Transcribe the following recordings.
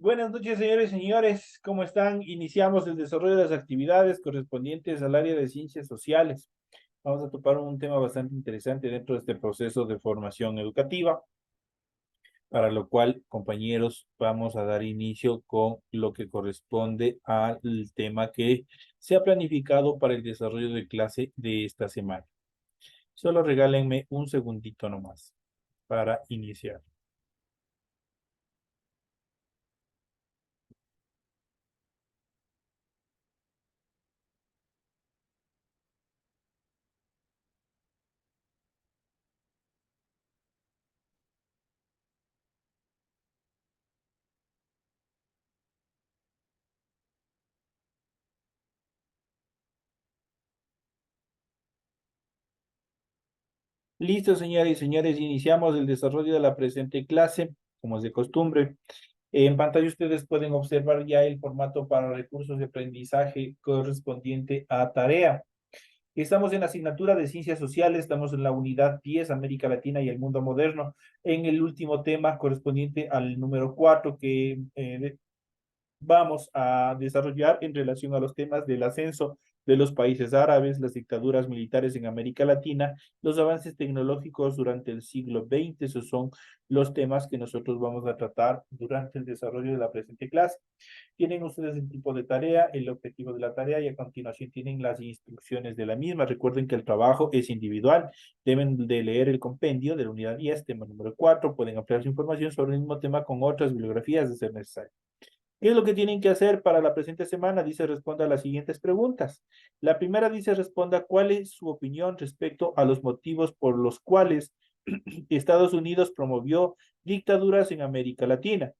Buenas noches, señores y señores. ¿Cómo están? Iniciamos el desarrollo de las actividades correspondientes al área de ciencias sociales. Vamos a topar un tema bastante interesante dentro de este proceso de formación educativa, para lo cual, compañeros, vamos a dar inicio con lo que corresponde al tema que se ha planificado para el desarrollo de clase de esta semana. Solo regálenme un segundito nomás para iniciar. Listo, señoras y señores, iniciamos el desarrollo de la presente clase, como es de costumbre. En pantalla ustedes pueden observar ya el formato para recursos de aprendizaje correspondiente a tarea. Estamos en la asignatura de Ciencias Sociales, estamos en la unidad 10, América Latina y el Mundo Moderno, en el último tema correspondiente al número 4 que vamos a desarrollar en relación a los temas del ascenso de los países árabes, las dictaduras militares en América Latina, los avances tecnológicos durante el siglo XX. Esos son los temas que nosotros vamos a tratar durante el desarrollo de la presente clase. Tienen ustedes el tipo de tarea, el objetivo de la tarea y a continuación tienen las instrucciones de la misma. Recuerden que el trabajo es individual. Deben de leer el compendio de la unidad 10, tema número 4. Pueden ampliar su información sobre el mismo tema con otras bibliografías de ser necesario. ¿Qué es lo que tienen que hacer para la presente semana? Dice, responda a las siguientes preguntas. La primera dice, responda cuál es su opinión respecto a los motivos por los cuales Estados Unidos promovió dictaduras en América Latina.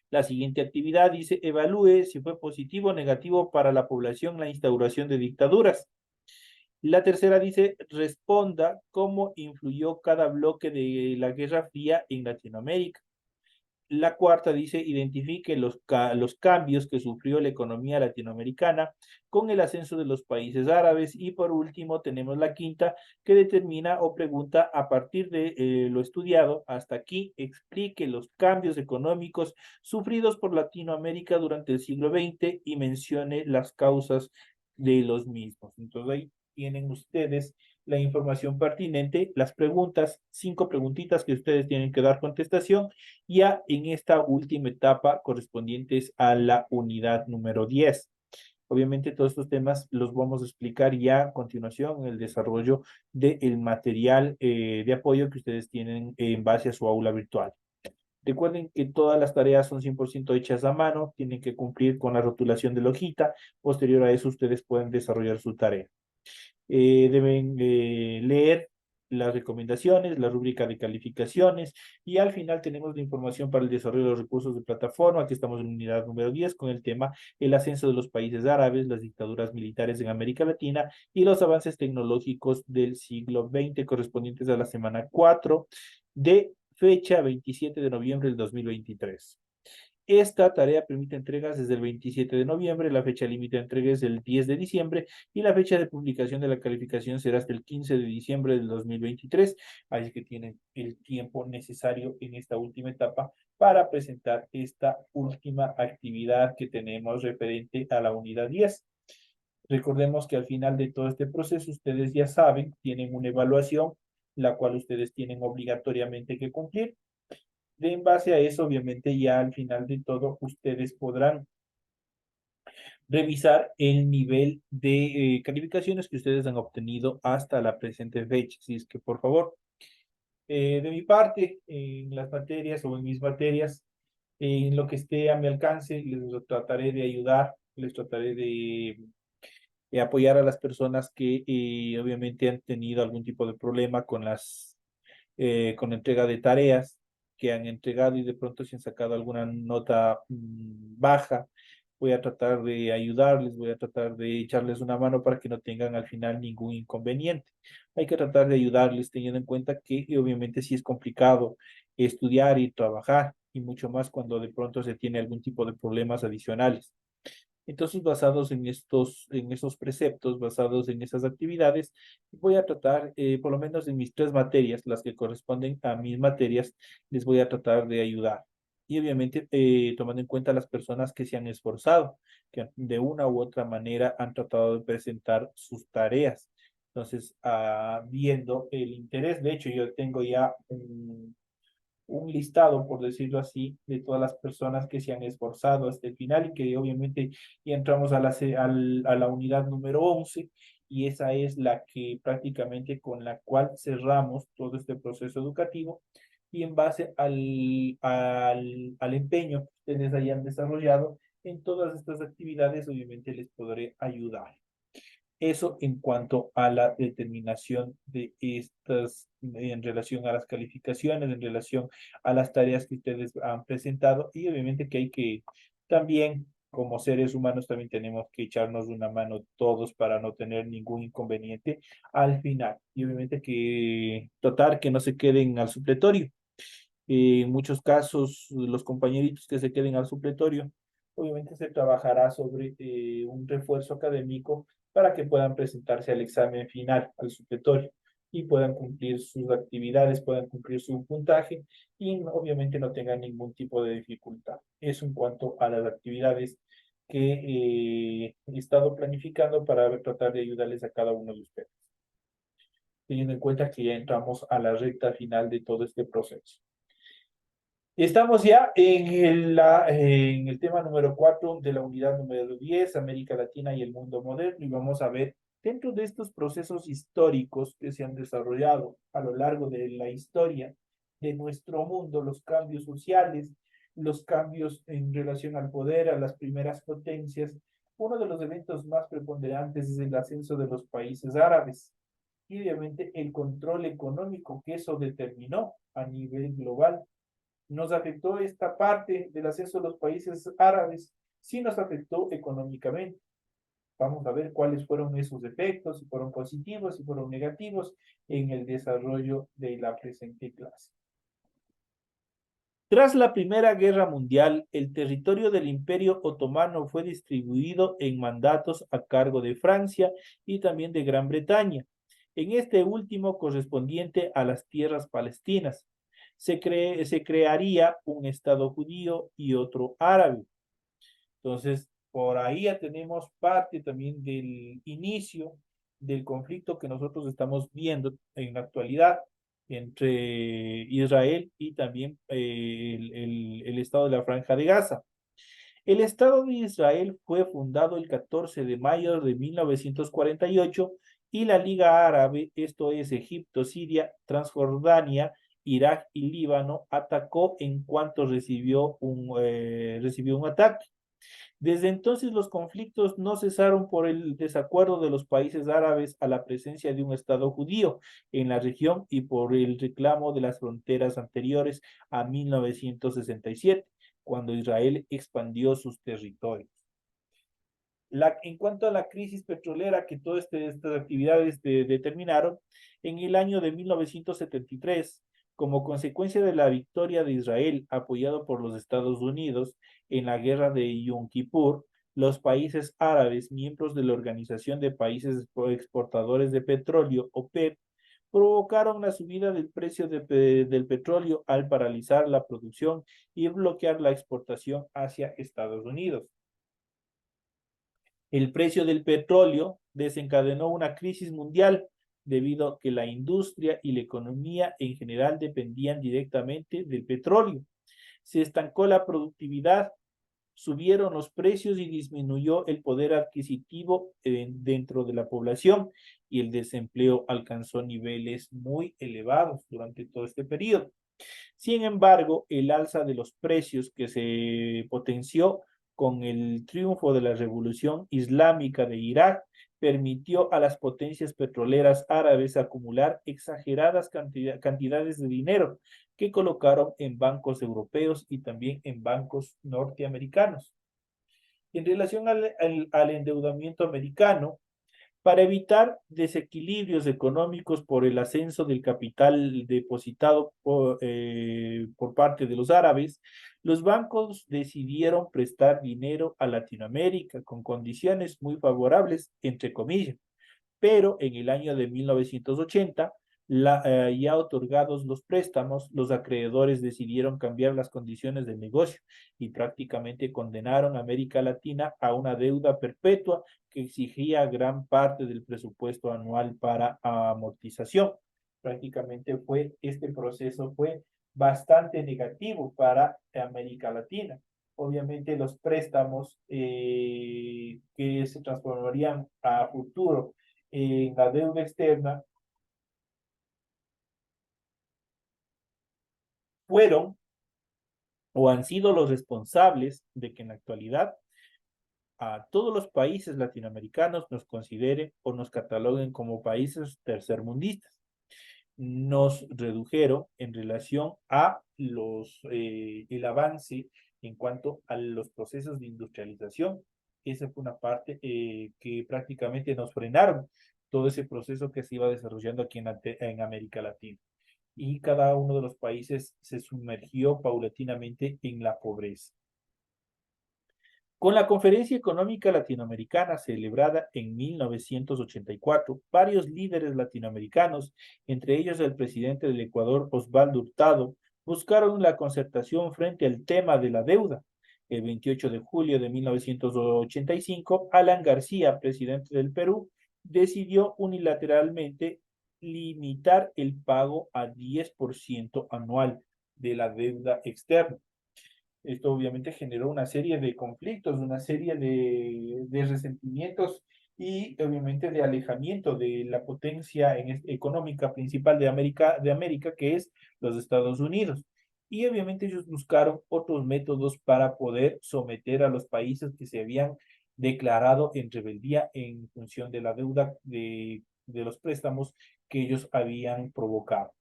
La siguiente actividad dice, evalúe si fue positivo o negativo para la población la instauración de dictaduras. La tercera dice, responda cómo influyó cada bloque de la Guerra Fría en Latinoamérica. La cuarta dice, identifique los cambios que sufrió la economía latinoamericana con el ascenso de los países árabes. Y por último, tenemos la quinta, que determina o pregunta a partir de lo estudiado hasta aquí, explique los cambios económicos sufridos por Latinoamérica durante el siglo XX y mencione las causas de los mismos. Entonces ahí tienen ustedes la información pertinente, las preguntas, 5 preguntitas que ustedes tienen que dar contestación ya en esta última etapa correspondientes a la unidad número 10. Obviamente todos estos temas los vamos a explicar ya a continuación en el desarrollo del material de apoyo que ustedes tienen en base a su aula virtual. Recuerden que todas las tareas son 100% hechas a mano, tienen que cumplir con la rotulación de la hojita. Posterior a eso, ustedes pueden desarrollar su tarea. Deben leer las recomendaciones, la rúbrica de calificaciones y al final tenemos la información para el desarrollo de los recursos de plataforma. Aquí estamos en la unidad número 10 con el tema el ascenso de los países árabes, las dictaduras militares en América Latina y los avances tecnológicos del siglo XX correspondientes a la semana 4 de fecha 27 de noviembre del 2023. Esta tarea permite entregas desde el 27 de noviembre, la fecha límite de entrega es el 10 de diciembre y la fecha de publicación de la calificación será hasta el 15 de diciembre del 2023, así que tienen el tiempo necesario en esta última etapa para presentar esta última actividad que tenemos referente a la unidad 10. Recordemos que al final de todo este proceso, ustedes ya saben, tienen una evaluación, la cual ustedes tienen obligatoriamente que cumplir. En base a eso, obviamente, ya al final de todo, ustedes podrán revisar el nivel de calificaciones que ustedes han obtenido hasta la presente fecha. Así es que, por favor, de mi parte, en las materias o en mis materias, en lo que esté a mi alcance, les trataré de ayudar, les trataré de apoyar a las personas que obviamente han tenido algún tipo de problema con con la entrega de tareas que han entregado y de pronto se han sacado alguna nota baja. Voy a tratar de ayudarles, voy a tratar de echarles una mano para que no tengan al final ningún inconveniente. Hay que tratar de ayudarles teniendo en cuenta que obviamente sí es complicado estudiar y trabajar y mucho más cuando de pronto se tiene algún tipo de problemas adicionales. Entonces, basados en estos preceptos, basados en esas actividades, voy a tratar, por lo menos en mis 3 materias, las que corresponden a mis materias, les voy a tratar de ayudar. y obviamente tomando en cuenta las personas que se han esforzado, que de una u otra manera han tratado de presentar sus tareas. Entonces, viendo el interés, de hecho, yo tengo ya un listado, por decirlo así, de todas las personas que se han esforzado hasta el final y que obviamente ya entramos a la unidad número 11 y esa es la que prácticamente con la cual cerramos todo este proceso educativo y en base al empeño que ustedes hayan desarrollado en todas estas actividades, obviamente les podré ayudar. Eso en cuanto a la determinación de estas, en relación a las calificaciones, en relación a las tareas que ustedes han presentado y obviamente que hay que también, como seres humanos, también tenemos que echarnos una mano todos para no tener ningún inconveniente al final. Y obviamente que tratar que no se queden al supletorio. En muchos casos, los compañeritos que se queden al supletorio, obviamente se trabajará sobre un refuerzo académico para que puedan presentarse al examen final, al supletorio, y puedan cumplir sus actividades, puedan cumplir su puntaje y obviamente no tengan ningún tipo de dificultad. Eso en cuanto a las actividades que he estado planificando para tratar de ayudarles a cada uno de ustedes, teniendo en cuenta que ya entramos a la recta final de todo este proceso. Estamos ya en el tema número 4 de la unidad número 10, América Latina y el mundo moderno, y vamos a ver dentro de estos procesos históricos que se han desarrollado a lo largo de la historia de nuestro mundo, los cambios sociales, los cambios en relación al poder, a las primeras potencias. Uno de los eventos más preponderantes es el ascenso de los países árabes y obviamente el control económico que eso determinó a nivel global. ¿Nos afectó esta parte del acceso a los países árabes? Sí nos afectó económicamente. Vamos a ver cuáles fueron esos efectos, si fueron positivos, si fueron negativos en el desarrollo de la presente clase. Tras la Primera Guerra Mundial, el territorio del Imperio Otomano fue distribuido en mandatos a cargo de Francia y también de Gran Bretaña, en este último correspondiente a las tierras palestinas. Se crearía un Estado judío y otro árabe. Entonces, por ahí ya tenemos parte también del inicio del conflicto que nosotros estamos viendo en la actualidad entre Israel y también el Estado de la Franja de Gaza. El Estado de Israel fue fundado el 14 de mayo de 1948 y la Liga Árabe, esto es Egipto, Siria, Transjordania, Irak y Líbano, atacó en cuanto recibió un ataque. Desde entonces los conflictos no cesaron por el desacuerdo de los países árabes a la presencia de un Estado judío en la región y por el reclamo de las fronteras anteriores a 1967, cuando Israel expandió sus territorios. En cuanto a la crisis petrolera que todas estas actividades determinaron, en el año de 1973, como consecuencia de la victoria de Israel apoyado por los Estados Unidos en la guerra de Yom Kippur, los países árabes, miembros de la Organización de Países Exportadores de Petróleo, OPEP, provocaron la subida del precio del petróleo al paralizar la producción y bloquear la exportación hacia Estados Unidos. El precio del petróleo desencadenó una crisis mundial debido a que la industria y la economía en general dependían directamente del petróleo. Se estancó la productividad, subieron los precios y disminuyó el poder adquisitivo dentro de la población y el desempleo alcanzó niveles muy elevados durante todo este periodo. Sin embargo, el alza de los precios que se potenció con el triunfo de la Revolución Islámica de Irak permitió a las potencias petroleras árabes acumular exageradas cantidades de dinero que colocaron en bancos europeos y también en bancos norteamericanos. En relación al endeudamiento americano, para evitar desequilibrios económicos por el ascenso del capital depositado por parte de los árabes, los bancos decidieron prestar dinero a Latinoamérica con condiciones muy favorables, entre comillas. Pero en el año de 1980, Ya otorgados los préstamos, los acreedores decidieron cambiar las condiciones del negocio y prácticamente condenaron a América Latina a una deuda perpetua que exigía gran parte del presupuesto anual para amortización. Prácticamente este proceso fue bastante negativo para América Latina. Obviamente los préstamos que se transformarían a futuro en la deuda externa fueron o han sido los responsables de que en la actualidad a todos los países latinoamericanos nos consideren o nos cataloguen como países tercermundistas. Nos redujeron en relación a el avance en cuanto a los procesos de industrialización. Esa fue una parte que prácticamente nos frenaron todo ese proceso que se iba desarrollando aquí en América Latina. Y cada uno de los países se sumergió paulatinamente en la pobreza. Con la Conferencia Económica Latinoamericana celebrada en 1984, varios líderes latinoamericanos, entre ellos el presidente del Ecuador, Osvaldo Hurtado, buscaron la concertación frente al tema de la deuda. El 28 de julio de 1985, Alan García, presidente del Perú, decidió unilateralmente limitar el pago a 10% anual de la deuda externa. Esto obviamente generó una serie de conflictos, una serie de resentimientos y obviamente de alejamiento de la potencia económica principal de América, que es los Estados Unidos. Y obviamente ellos buscaron otros métodos para poder someter a los países que se habían declarado en rebeldía en función de la deuda de los préstamos que ellos habían provocado.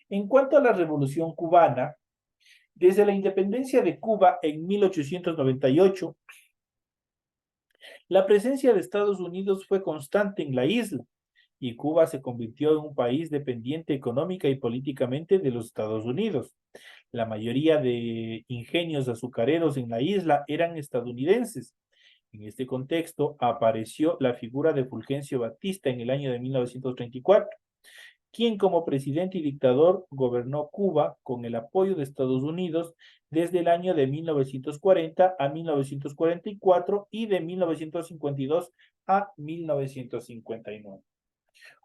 En cuanto a la Revolución Cubana, desde la independencia de Cuba en 1898, la presencia de Estados Unidos fue constante en la isla y Cuba se convirtió en un país dependiente económica y políticamente de los Estados Unidos. La mayoría de ingenios azucareros en la isla eran estadounidenses. En este contexto apareció la figura de Fulgencio Batista en el año de 1934, quien como presidente y dictador gobernó Cuba con el apoyo de Estados Unidos desde el año de 1940 a 1944 y de 1952 a 1959.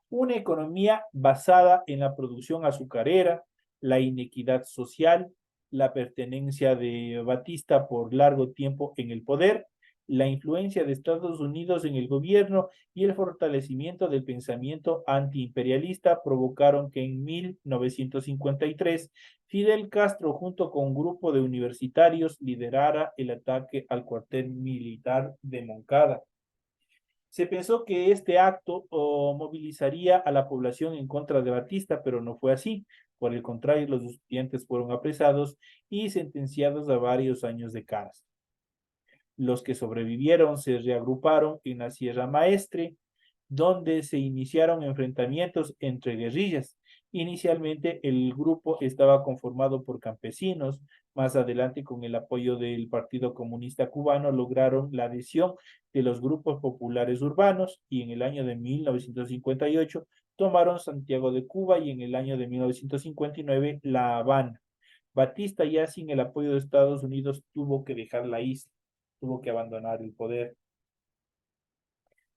Una economía basada en la producción azucarera, la inequidad social, la pertenencia de Batista por largo tiempo en el poder, la influencia de Estados Unidos en el gobierno y el fortalecimiento del pensamiento antiimperialista provocaron que en 1953 Fidel Castro junto con un grupo de universitarios liderara el ataque al cuartel militar de Moncada. Se pensó que este acto movilizaría a la población en contra de Batista, pero no fue así. Por el contrario, los estudiantes fueron apresados y sentenciados a varios años de cárcel. Los que sobrevivieron se reagruparon en la Sierra Maestre, donde se iniciaron enfrentamientos entre guerrillas. Inicialmente el grupo estaba conformado por campesinos, más adelante con el apoyo del Partido Comunista Cubano lograron la adhesión de los grupos populares urbanos y en el año de 1958 tomaron Santiago de Cuba y en el año de 1959 La Habana. Batista ya sin el apoyo de Estados Unidos tuvo que dejar la isla, tuvo que abandonar el poder.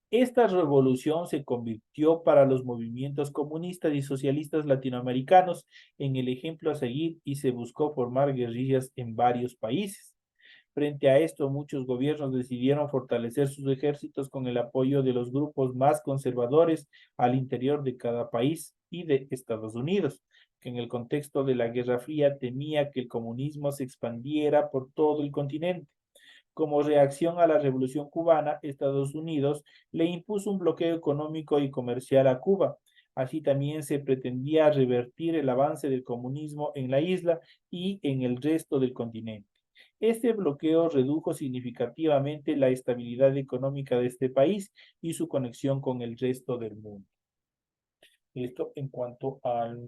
Esta revolución se convirtió para los movimientos comunistas y socialistas latinoamericanos en el ejemplo a seguir y se buscó formar guerrillas en varios países. Frente a esto, muchos gobiernos decidieron fortalecer sus ejércitos con el apoyo de los grupos más conservadores al interior de cada país y de Estados Unidos, que en el contexto de la Guerra Fría temía que el comunismo se expandiera por todo el continente. Como reacción a la Revolución Cubana, Estados Unidos le impuso un bloqueo económico y comercial a Cuba. Así también se pretendía revertir el avance del comunismo en la isla y en el resto del continente. Este bloqueo redujo significativamente la estabilidad económica de este país y su conexión con el resto del mundo. Esto en cuanto al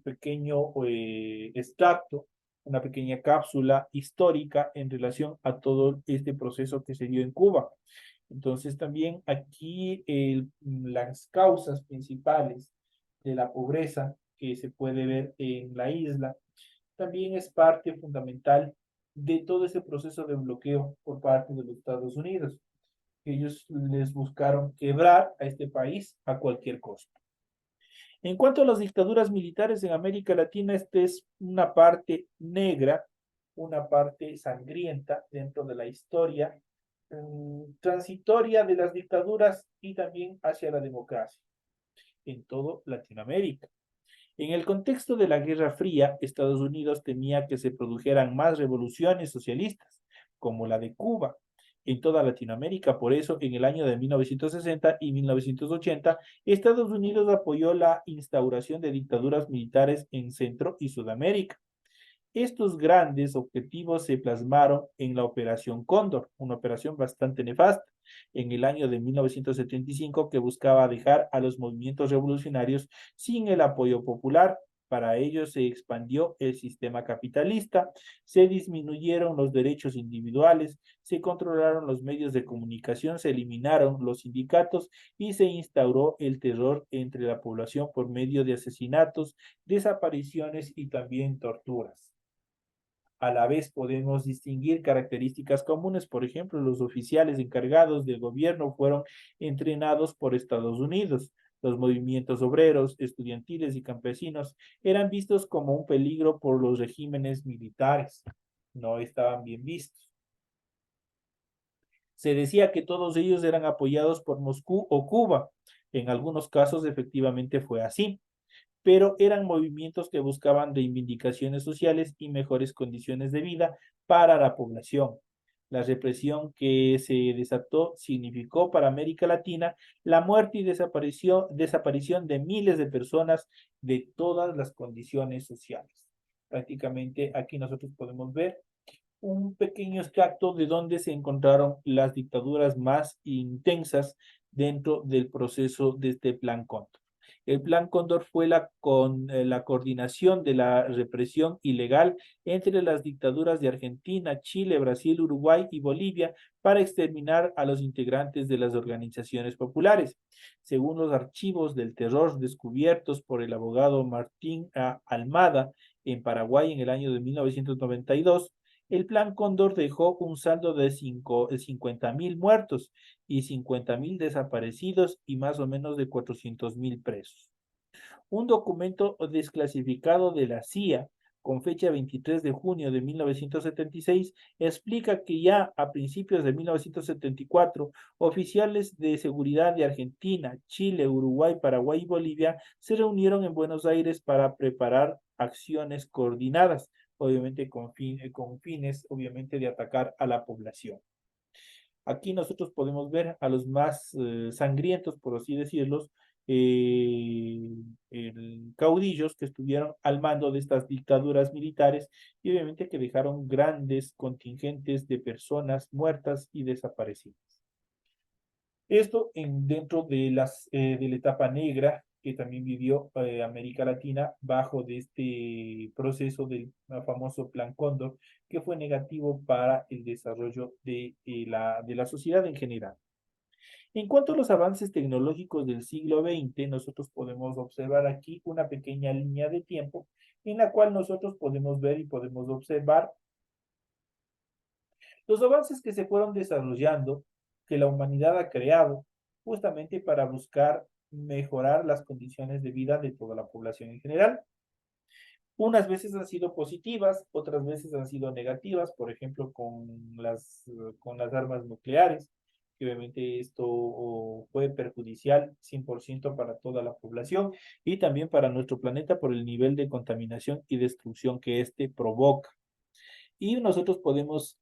pequeño extracto, una pequeña cápsula histórica en relación a todo este proceso que se dio en Cuba. Entonces también aquí las causas principales de la pobreza que se puede ver en la isla, también es parte fundamental de todo ese proceso de bloqueo por parte de los Estados Unidos. Ellos les buscaron quebrar a este país a cualquier costo. En cuanto a las dictaduras militares en América Latina, esta es una parte negra, una parte sangrienta dentro de la historia transitoria de las dictaduras y también hacia la democracia en todo Latinoamérica. En el contexto de la Guerra Fría, Estados Unidos temía que se produjeran más revoluciones socialistas, como la de Cuba, en toda Latinoamérica. Por eso, en el año de 1960 y 1980, Estados Unidos apoyó la instauración de dictaduras militares en Centro y Sudamérica. Estos grandes objetivos se plasmaron en la Operación Cóndor, una operación bastante nefasta, en el año de 1975 que buscaba dejar a los movimientos revolucionarios sin el apoyo popular. Para ello se expandió el sistema capitalista, se disminuyeron los derechos individuales, se controlaron los medios de comunicación, se eliminaron los sindicatos y se instauró el terror entre la población por medio de asesinatos, desapariciones y también torturas. A la vez podemos distinguir características comunes, por ejemplo, los oficiales encargados del gobierno fueron entrenados por Estados Unidos. Los movimientos obreros, estudiantiles y campesinos eran vistos como un peligro por los regímenes militares. No estaban bien vistos. Se decía que todos ellos eran apoyados por Moscú o Cuba. En algunos casos efectivamente fue así, pero eran movimientos que buscaban reivindicaciones sociales y mejores condiciones de vida para la población. La represión que se desató significó para América Latina la muerte y desaparición de miles de personas de todas las condiciones sociales. Prácticamente aquí nosotros podemos ver un pequeño extracto de donde se encontraron las dictaduras más intensas dentro del proceso de este Plan Cóndor. El Plan Cóndor fue la coordinación de la represión ilegal entre las dictaduras de Argentina, Chile, Brasil, Uruguay y Bolivia para exterminar a los integrantes de las organizaciones populares. Según los archivos del terror descubiertos por el abogado Martín Almada en Paraguay en el año de 1992, el Plan Cóndor dejó un saldo de 50.000 muertos y 50.000 desaparecidos y más o menos de 400.000 presos. Un documento desclasificado de la CIA con fecha 23 de junio de 1976 explica que ya a principios de 1974, oficiales de seguridad de Argentina, Chile, Uruguay, Paraguay y Bolivia se reunieron en Buenos Aires para preparar acciones coordinadas, obviamente con fines, obviamente, de atacar a la población. Aquí nosotros podemos ver a los más sangrientos, por así decirlos, eh, caudillos que estuvieron al mando de estas dictaduras militares y obviamente que dejaron grandes contingentes de personas muertas y desaparecidas. Esto dentro de la etapa negra que también vivió América Latina bajo de este proceso del famoso Plan Cóndor, que fue negativo para el desarrollo de la sociedad en general. En cuanto a los avances tecnológicos del siglo XX, nosotros podemos observar aquí una pequeña línea de tiempo en la cual nosotros podemos ver y podemos observar los avances que se fueron desarrollando, que la humanidad ha creado justamente para buscar mejorar las condiciones de vida de toda la población en general. Unas veces han sido positivas, otras veces han sido negativas, por ejemplo, con las armas nucleares, que obviamente esto fue perjudicial 100% para toda la población y también para nuestro planeta por el nivel de contaminación y destrucción que éste provoca. Y nosotros podemos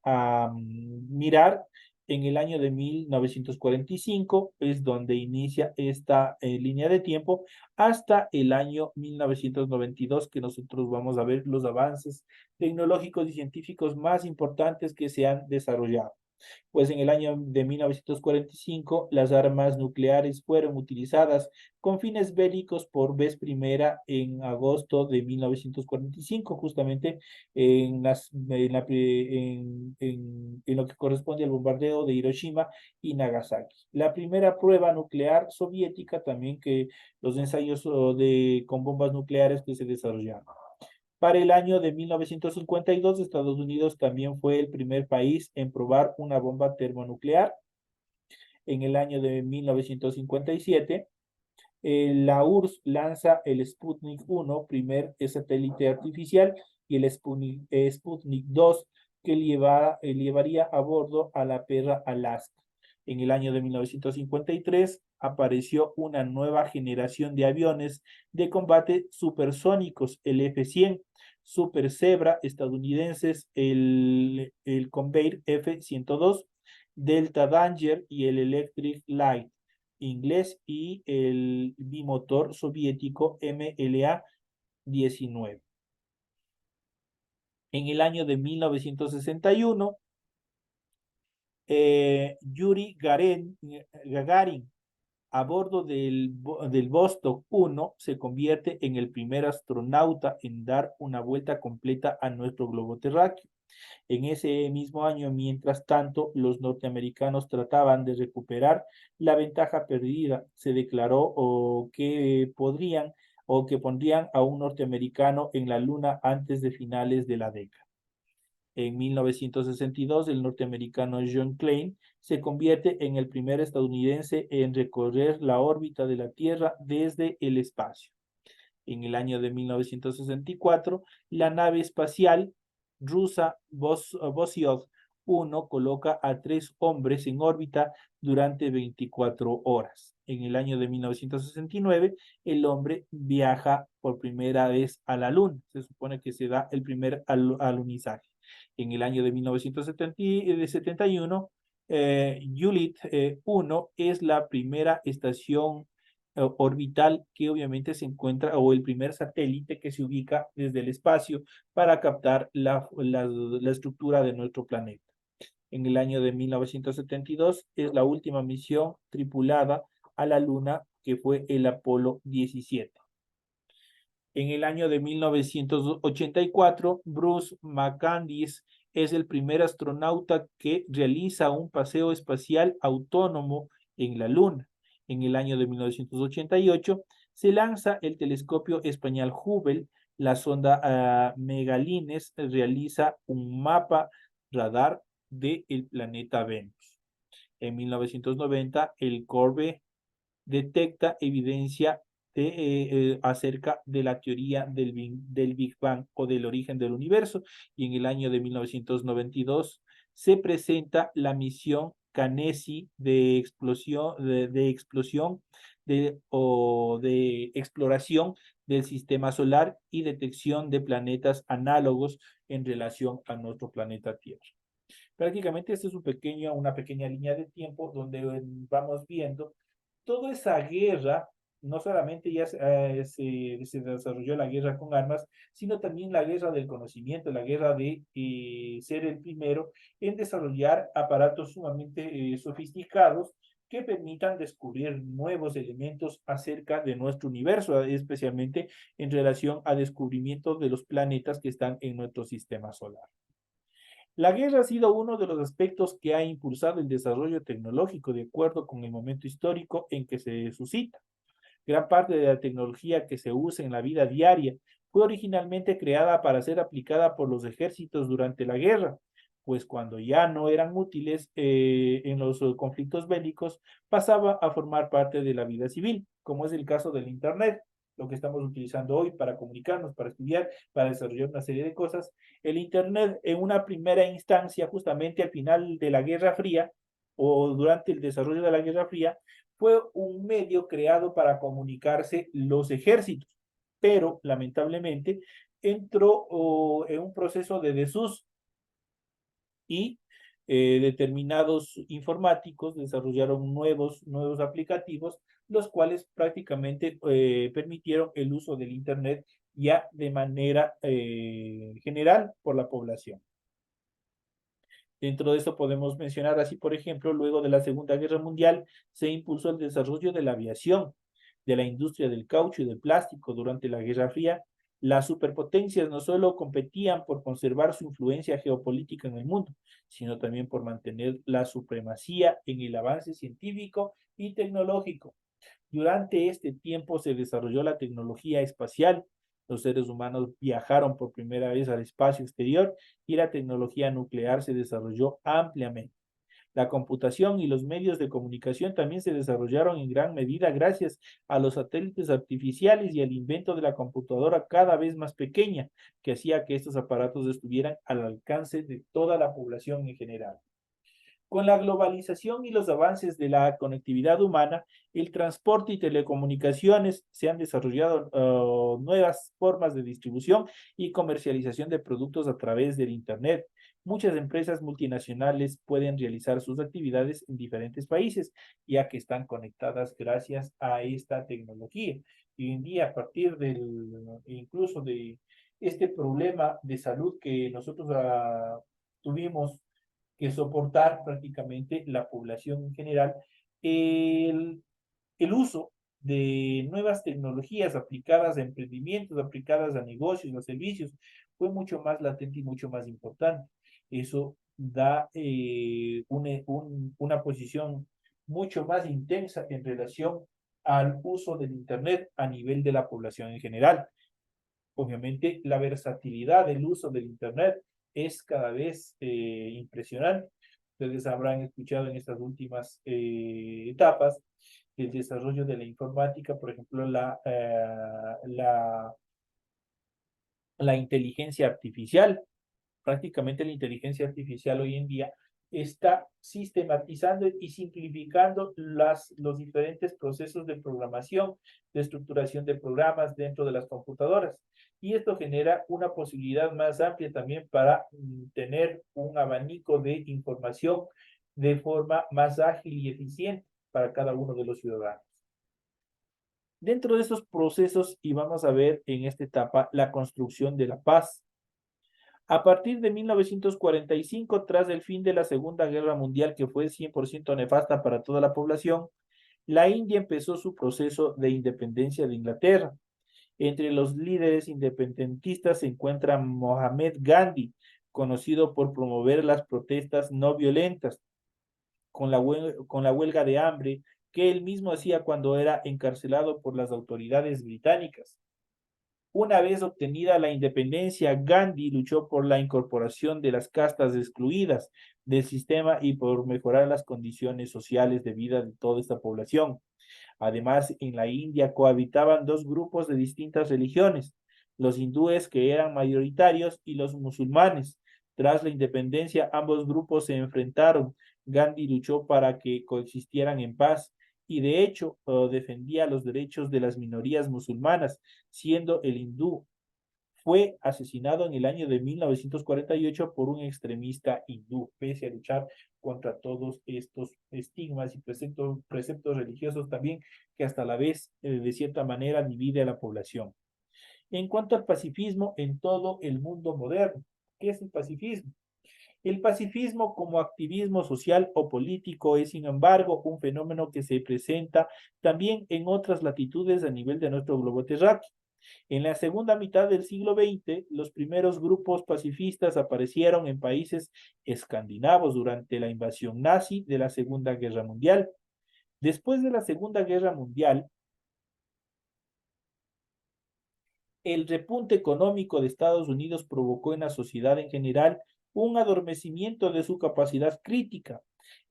mirar en el año de 1945, es donde inicia esta línea de tiempo, hasta el año 1992, que nosotros vamos a ver los avances tecnológicos y científicos más importantes que se han desarrollado. Pues en el año de 1945 las armas nucleares fueron utilizadas con fines bélicos por vez primera en agosto de 1945, justamente en lo que corresponde al bombardeo de Hiroshima y Nagasaki. La primera prueba nuclear soviética también que los ensayos con bombas nucleares que se desarrollaron. Para el año de 1952, Estados Unidos también fue el primer país en probar una bomba termonuclear. En el año de 1957, la URSS lanza el Sputnik 1, primer satélite artificial, y el Sputnik 2, que llevaría a bordo a la perra Alaska. En el año de 1953 apareció una nueva generación de aviones de combate supersónicos, el F-100, Super Zebra estadounidenses, el Convair F-102, Delta Danger y el Electric Light inglés y el bimotor soviético MLA-19. En el año de 1961, Yuri Gagarin, a bordo del Vostok 1, se convierte en el primer astronauta en dar una vuelta completa a nuestro globo terráqueo. En ese mismo año, mientras tanto, los norteamericanos trataban de recuperar la ventaja perdida. Se declaró que pondrían a un norteamericano en la Luna antes de finales de la década. En 1962, el norteamericano John Klein se convierte en el primer estadounidense en recorrer la órbita de la Tierra desde el espacio. En el año de 1964, la nave espacial rusa Vosyov 1 coloca a 3 hombres en órbita durante 24 horas. En el año de 1969, el hombre viaja por primera vez a la Luna. Se supone que se da el primer alunizaje. En el año de 1971, Yulit 1 es la primera estación orbital que obviamente se encuentra, o el primer satélite que se ubica desde el espacio para captar la estructura de nuestro planeta. En el año de 1972 es la última misión tripulada a la Luna, que fue el Apolo 17. En el año de 1984, Bruce McCandless es el primer astronauta que realiza un paseo espacial autónomo en la Luna. En el año de 1988 se lanza el telescopio espacial Hubble. La sonda Megalines realiza un mapa radar del planeta Venus. En 1990, el CORBE detecta evidencia acerca de la teoría del Big Bang o del origen del universo, y en el año de 1992 se presenta la misión Canesi de exploración del sistema solar y detección de planetas análogos en relación a nuestro planeta Tierra. Prácticamente esta es una pequeña línea de tiempo donde vamos viendo toda esa guerra. No solamente ya se desarrolló la guerra con armas, sino también la guerra del conocimiento, la guerra de ser el primero en desarrollar aparatos sumamente sofisticados que permitan descubrir nuevos elementos acerca de nuestro universo, especialmente en relación al descubrimiento de los planetas que están en nuestro sistema solar. La guerra ha sido uno de los aspectos que ha impulsado el desarrollo tecnológico de acuerdo con el momento histórico en que se suscita. Gran parte de la tecnología que se usa en la vida diaria fue originalmente creada para ser aplicada por los ejércitos durante la guerra, pues cuando ya no eran útiles en los conflictos bélicos, pasaba a formar parte de la vida civil, como es el caso del Internet, lo que estamos utilizando hoy para comunicarnos, para estudiar, para desarrollar una serie de cosas. El Internet, en una primera instancia, justamente al final de la Guerra Fría o durante el desarrollo de la Guerra Fría, fue un medio creado para comunicarse los ejércitos, pero lamentablemente entró en un proceso de desuso y determinados informáticos desarrollaron nuevos aplicativos, los cuales prácticamente permitieron el uso del Internet ya de manera general por la población. Dentro de esto podemos mencionar así, por ejemplo, luego de la Segunda Guerra Mundial se impulsó el desarrollo de la aviación, de la industria del caucho y del plástico durante la Guerra Fría. Las superpotencias no solo competían por conservar su influencia geopolítica en el mundo, sino también por mantener la supremacía en el avance científico y tecnológico. Durante este tiempo se desarrolló la tecnología espacial. Los seres humanos viajaron por primera vez al espacio exterior y la tecnología nuclear se desarrolló ampliamente. La computación y los medios de comunicación también se desarrollaron en gran medida gracias a los satélites artificiales y al invento de la computadora cada vez más pequeña, que hacía que estos aparatos estuvieran al alcance de toda la población en general. Con la globalización y los avances de la conectividad humana, el transporte y telecomunicaciones se han desarrollado nuevas formas de distribución y comercialización de productos a través del Internet. Muchas empresas multinacionales pueden realizar sus actividades en diferentes países, ya que están conectadas gracias a esta tecnología. Y hoy en día, a partir incluso de este problema de salud que nosotros tuvimos que soportar prácticamente la población en general, el, el uso de nuevas tecnologías aplicadas a emprendimientos, aplicadas a negocios, a servicios, fue mucho más latente y mucho más importante. Eso da una posición mucho más intensa en relación al uso del Internet a nivel de la población en general. Obviamente, la versatilidad del uso del Internet es cada vez impresionante. Ustedes habrán escuchado en estas últimas etapas el desarrollo de la informática, por ejemplo, la inteligencia artificial. Prácticamente la inteligencia artificial hoy en día está sistematizando y simplificando los diferentes procesos de programación, de estructuración de programas dentro de las computadoras. Y esto genera una posibilidad más amplia también para tener un abanico de información de forma más ágil y eficiente para cada uno de los ciudadanos. Dentro de esos procesos, y vamos a ver en esta etapa la construcción de la paz. A partir de 1945, tras el fin de la Segunda Guerra Mundial, que fue 100% nefasta para toda la población, la India empezó su proceso de independencia de Inglaterra. Entre los líderes independentistas se encuentra Mohamed Gandhi, conocido por promover las protestas no violentas, con la huelga de hambre que él mismo hacía cuando era encarcelado por las autoridades británicas. Una vez obtenida la independencia, Gandhi luchó por la incorporación de las castas excluidas del sistema y por mejorar las condiciones sociales de vida de toda esta población. Además, en la India cohabitaban dos grupos de distintas religiones, los hindúes, que eran mayoritarios, y los musulmanes. Tras la independencia, ambos grupos se enfrentaron. Gandhi luchó para que coexistieran en paz y de hecho defendía los derechos de las minorías musulmanas, siendo el hindú. Fue asesinado en el año de 1948 por un extremista hindú, pese a luchar contra todos estos estigmas y preceptos religiosos también que hasta la vez, de cierta manera, divide a la población. En cuanto al pacifismo en todo el mundo moderno, ¿qué es el pacifismo? El pacifismo como activismo social o político es, sin embargo, un fenómeno que se presenta también en otras latitudes a nivel de nuestro globo terráqueo. En la segunda mitad del siglo XX, los primeros grupos pacifistas aparecieron en países escandinavos durante la invasión nazi de la Segunda Guerra Mundial. Después de la Segunda Guerra Mundial, el repunte económico de Estados Unidos provocó en la sociedad en general un adormecimiento de su capacidad crítica.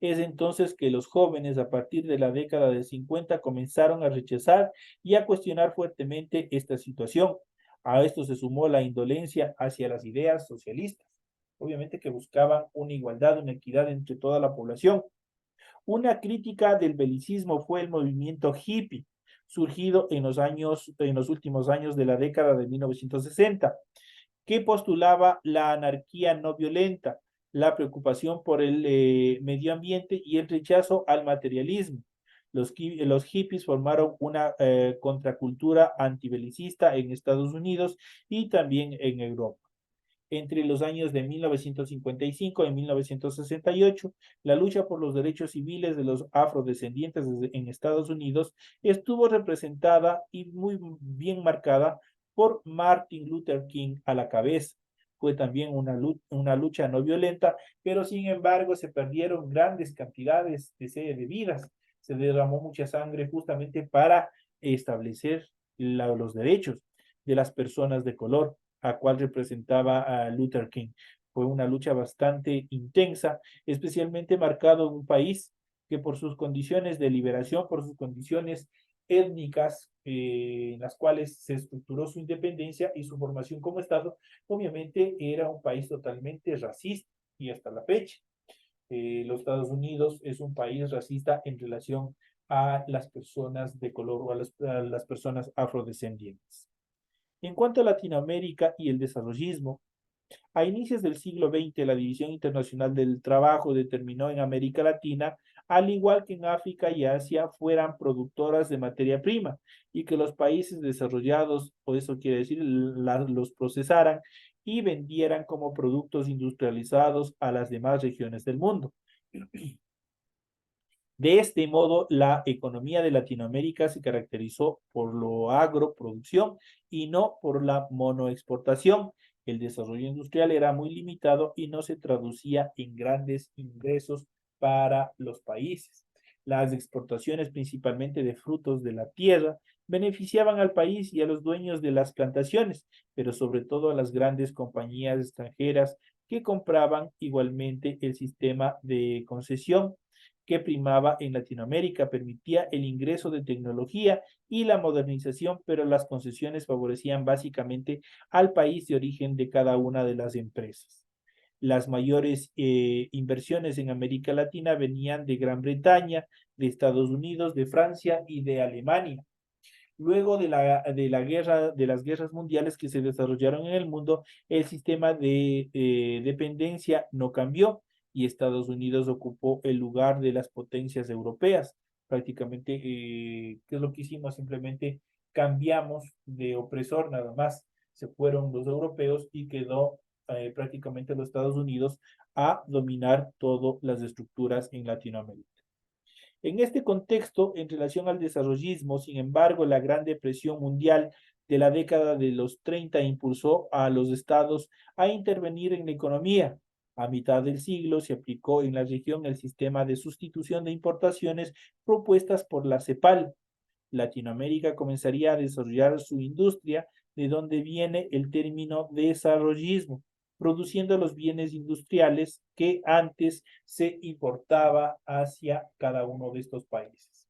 Es entonces que los jóvenes a partir de la década de 50 comenzaron a rechazar y a cuestionar fuertemente esta situación. A esto se sumó la indolencia hacia las ideas socialistas, obviamente que buscaban una igualdad, una equidad entre toda la población. Una crítica del belicismo fue el movimiento hippie, surgido en los últimos años de la década de 1960, que postulaba la anarquía no violenta, la preocupación por el medio ambiente y el rechazo al materialismo. Los hippies formaron una contracultura antibelicista en Estados Unidos y también en Europa. entre los años de 1955 y 1968, la lucha por los derechos civiles de los afrodescendientes en Estados Unidos estuvo representada y muy bien marcada por Martin Luther King a la cabeza. Fue también una lucha no violenta, pero sin embargo se perdieron grandes cantidades de vidas. Se derramó mucha sangre justamente para establecer los derechos de las personas de color, a cual representaba a Luther King. Fue una lucha bastante intensa, especialmente marcado en un país que por sus condiciones de liberación, por sus condiciones étnicas en las cuales se estructuró su independencia y su formación como Estado, obviamente era un país totalmente racista y hasta la fecha. Los Estados Unidos es un país racista en relación a las personas de color o a las personas afrodescendientes. En cuanto a Latinoamérica y el desarrollismo, a inicios del siglo XX, la División Internacional del Trabajo determinó en América Latina, al igual que en África y Asia, fueran productoras de materia prima y que los países desarrollados, o eso quiere decir, los procesaran y vendieran como productos industrializados a las demás regiones del mundo. De este modo, la economía de Latinoamérica se caracterizó por la agroproducción y no por la monoexportación. El desarrollo industrial era muy limitado y no se traducía en grandes ingresos para los países. Las exportaciones, principalmente de frutos de la tierra, beneficiaban al país y a los dueños de las plantaciones, pero sobre todo a las grandes compañías extranjeras que compraban igualmente el sistema de concesión que primaba en Latinoamérica, permitía el ingreso de tecnología y la modernización, pero las concesiones favorecían básicamente al país de origen de cada una de las empresas. Las mayores inversiones en América Latina venían de Gran Bretaña, de Estados Unidos, de Francia y de Alemania. Luego de las guerras mundiales que se desarrollaron en el mundo, el sistema de dependencia no cambió y Estados Unidos ocupó el lugar de las potencias europeas. Prácticamente, ¿qué es lo que hicimos? Simplemente cambiamos de opresor nada más. Se fueron los europeos y quedó prácticamente los Estados Unidos a dominar todas las estructuras en Latinoamérica. En este contexto, en relación al desarrollismo, sin embargo, la Gran Depresión Mundial de la década de los 30 impulsó a los estados a intervenir en la economía. A mitad del siglo se aplicó en la región el sistema de sustitución de importaciones propuestas por la CEPAL. Latinoamérica comenzaría a desarrollar su industria, de donde viene el término desarrollismo, produciendo los bienes industriales que antes se importaba hacia cada uno de estos países.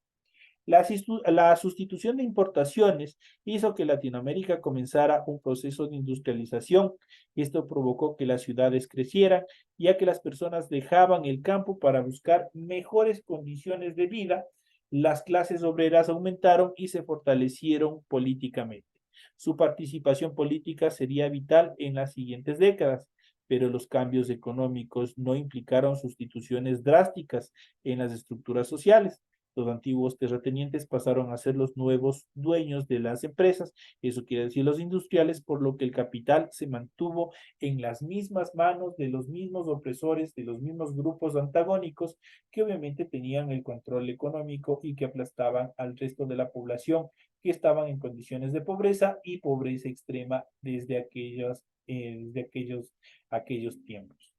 La sustitución de importaciones hizo que Latinoamérica comenzara un proceso de industrialización. Esto provocó que las ciudades crecieran, ya que las personas dejaban el campo para buscar mejores condiciones de vida. Las clases obreras aumentaron y se fortalecieron políticamente. Su participación política sería vital en las siguientes décadas, pero los cambios económicos no implicaron sustituciones drásticas en las estructuras sociales. Los antiguos terratenientes pasaron a ser los nuevos dueños de las empresas, eso quiere decir los industriales, por lo que el capital se mantuvo en las mismas manos de los mismos opresores, de los mismos grupos antagónicos que obviamente tenían el control económico y que aplastaban al resto de la población que estaban en condiciones de pobreza y pobreza extrema desde aquellos tiempos.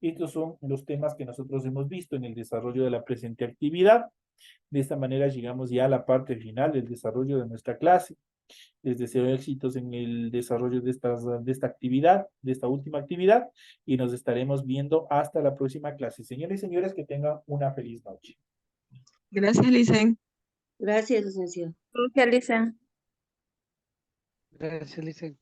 Estos son los temas que nosotros hemos visto en el desarrollo de la presente actividad. De esta manera llegamos ya a la parte final del desarrollo de nuestra clase. Les deseo éxitos en el desarrollo de esta actividad, de esta última actividad, y nos estaremos viendo hasta la próxima clase. Señores y señores, que tengan una feliz noche. Gracias, Licen. Gracias, licenciado. Gracias, Lisa. Gracias, Licen.